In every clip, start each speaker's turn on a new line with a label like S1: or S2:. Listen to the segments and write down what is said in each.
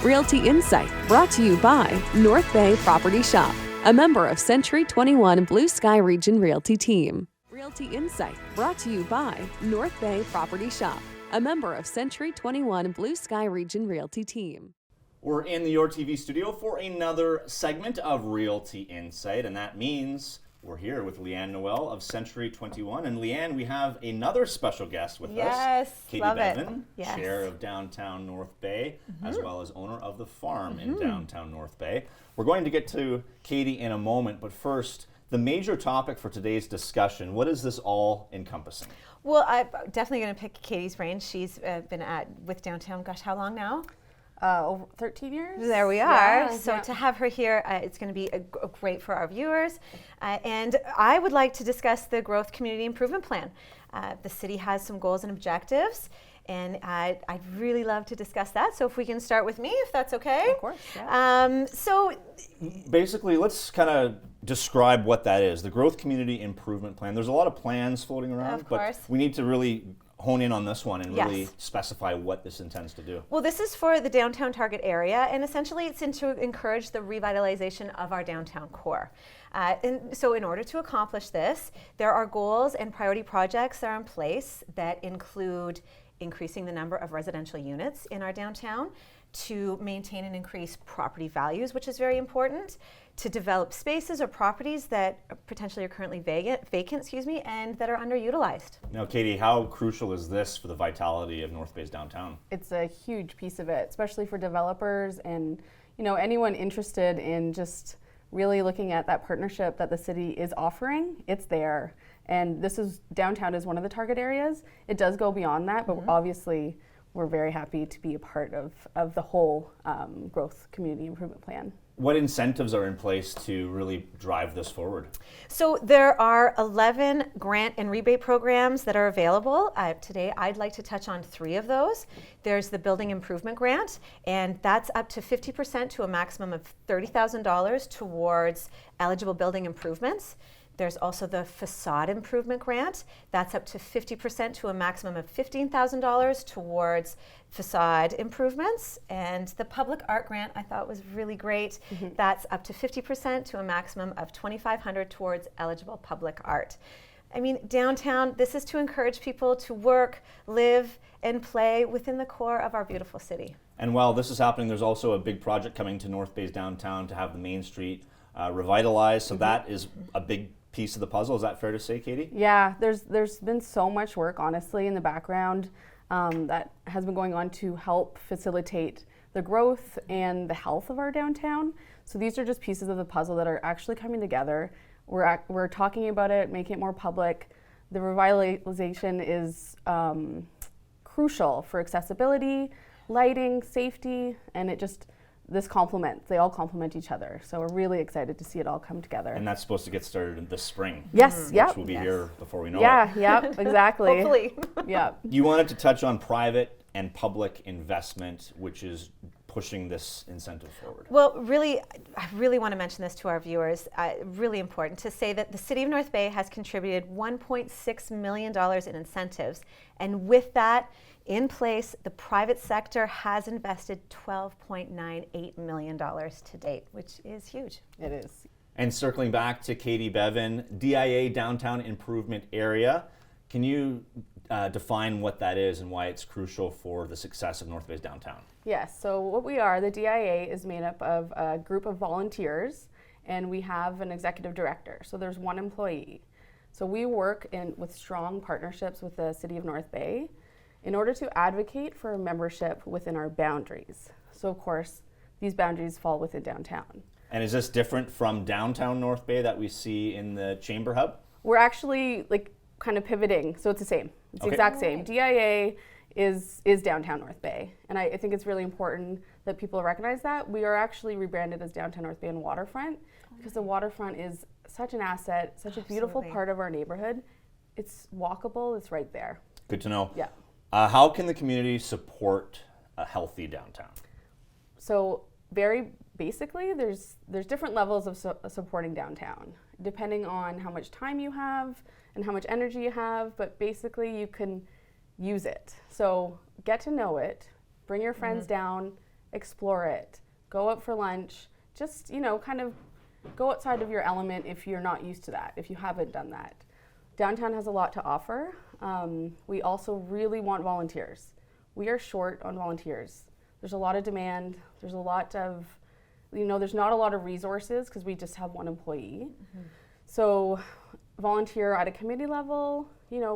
S1: Realty Insight, brought to you by North Bay Property Shop, a member of Century 21 Blue Sky Region Realty Team. Realty Insight, brought to you by North Bay Property Shop, a member of Century 21 Blue Sky Region Realty Team.
S2: We're in the Your TV studio for another segment of Realty Insight, and that means we're here with Leeann Noel of Century 21. And Leeann, we have another special guest with us.
S3: Yes,
S2: Katie
S3: love
S2: Bevan,
S3: it. Yes.
S2: Chair of Downtown North Bay, as well as owner of the farm in Downtown North Bay. We're going to get to Katie in a moment, but first, the major topic for today's discussion, what is this all encompassing?
S3: Well, I'm definitely going to pick Katie's brain. She's been with Downtown, gosh, how long now?
S4: Over 13 years.
S3: There we are.
S4: Yeah,
S3: so to have her here, it's going to be great for our viewers. And I would like to discuss the Growth Community Improvement Plan. The city has some goals and objectives, and I'd really love to discuss that. So if we can start with me, if that's okay.
S4: Of course, yeah.
S3: So
S2: basically, let's kind of describe what that is. The Growth Community Improvement Plan. There's a lot of plans floating around, but we need to really hone in on this one and really specify what this intends to do.
S3: Well, this is for the downtown target area, and essentially it's to encourage the revitalization of our downtown core. And so in order to accomplish this, there are goals and priority projects that are in place that include increasing the number of residential units in our downtown, to maintain and increase property values, which is very important, to develop spaces or properties that potentially are currently vacant, and that are underutilized.
S2: Now, Katie, how crucial is this for the vitality of North Bay's downtown?
S4: It's a huge piece of it, especially for developers and anyone interested in just really looking at that partnership that the city is offering. It's there, and downtown is one of the target areas. It does go beyond that, but obviously we're very happy to be a part of the whole Growth Community Improvement Plan.
S2: What incentives are in place to really drive this forward?
S3: So there are 11 grant and rebate programs that are available. Today I'd like to touch on 3 of those. There's the Building Improvement Grant, and that's up to 50% to a maximum of $30,000 towards eligible building improvements. There's also the Facade Improvement Grant. That's up to 50% to a maximum of $15,000 towards facade improvements. And the Public Art Grant I thought was really great. That's up to 50% to a maximum of $2,500 towards eligible public art. I mean, downtown, this is to encourage people to work, live, and play within the core of our beautiful city.
S2: And while this is happening, there's also a big project coming to North Bay's downtown to have the Main Street revitalized. So that is a big piece of the puzzle. Is that fair to say, Katie?
S4: Yeah, there's been so much work, honestly, in the background that has been going on to help facilitate the growth and the health of our downtown. So these are just pieces of the puzzle that are actually coming together. We're talking about it, making it more public. The revitalization is crucial for accessibility, lighting, safety, and they all complement each other. So we're really excited to see it all come together.
S2: And that's supposed to get started this spring.
S4: Yes,
S2: Which will be here before we know it.
S4: Yeah, exactly.
S3: Hopefully.
S4: Yeah.
S2: You wanted to touch on private and public investment, which is pushing this incentive forward.
S3: Well, really, I really want to mention this to our viewers. Really important to say that the City of North Bay has contributed $1.6 million in incentives. And with that in place, the private sector has invested $12.98 million to date, which is huge.
S4: It is.
S2: And circling back to Katie Bevan, DIA Downtown Improvement Area, can you define what that is and why it's crucial for the success of North Bay's downtown?
S4: Yes, so what we are, the DIA is made up of a group of volunteers, and we have an executive director. So there's one employee. So we work with strong partnerships with the City of North Bay in order to advocate for membership within our boundaries. So of course, these boundaries fall within downtown.
S2: And is this different from downtown North Bay that we see in the Chamber Hub?
S4: We're actually kind of pivoting, so it's the same. It's the exact same. DIA is downtown North Bay, and I think it's really important that people recognize that. We are actually rebranded as Downtown North Bay and Waterfront because the waterfront is such an asset, such a beautiful part of our neighborhood. It's walkable, it's right there.
S2: Good to know.
S4: Yeah.
S2: How can the community support a healthy downtown?
S4: So very basically, there's different levels of supporting downtown, depending on how much time you have and how much energy you have, but basically you can use it. So get to know it, bring your friends down, explore it. Go out for lunch. Just, kind of go outside of your element if you're not used to that, if you haven't done that. Downtown has a lot to offer. We also really want volunteers. We are short on volunteers. There's a lot of demand. There's a lot of, there's not a lot of resources because we just have one employee. So volunteer at a committee level,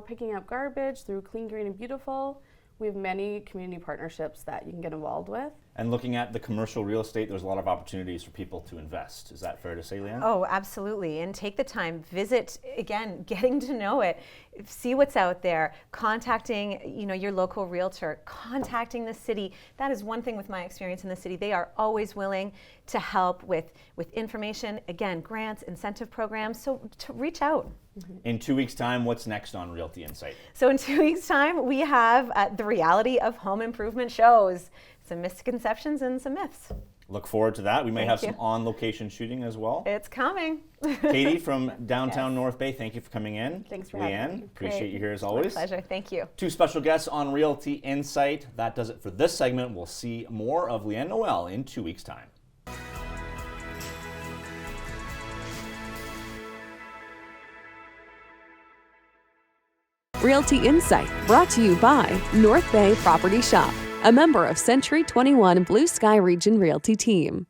S4: picking up garbage through Clean, Green, and Beautiful. We have many community partnerships that you can get involved with.
S2: And looking at the commercial real estate, there's a lot of opportunities for people to invest. Is that fair to say, Leeann?
S3: Oh, absolutely. And take the time, visit, again, getting to know it, see what's out there, contacting, your local realtor, contacting the city. That is one thing with my experience in the city. They are always willing to help with information, again, grants, incentive programs. So to reach out.
S2: In 2 weeks' time, what's next on Realty Insight?
S3: So in 2 weeks' time, we have the reality of home improvement shows. Some misconceptions and some myths.
S2: Look forward to that. We may have
S3: you.
S2: some on-location shooting as well.
S3: It's coming.
S2: Katie from downtown North Bay, thank you for coming in.
S4: Thanks for having me.
S2: Appreciate
S3: Great.
S2: you here as always.
S3: My pleasure. Thank you.
S2: 2 special guests on Realty Insight. That does it for this segment. We'll see more of Leeann Noel in 2 weeks' time.
S1: Realty Insight, brought to you by North Bay Property Shop, a member of Century 21 Blue Sky Region Realty Team.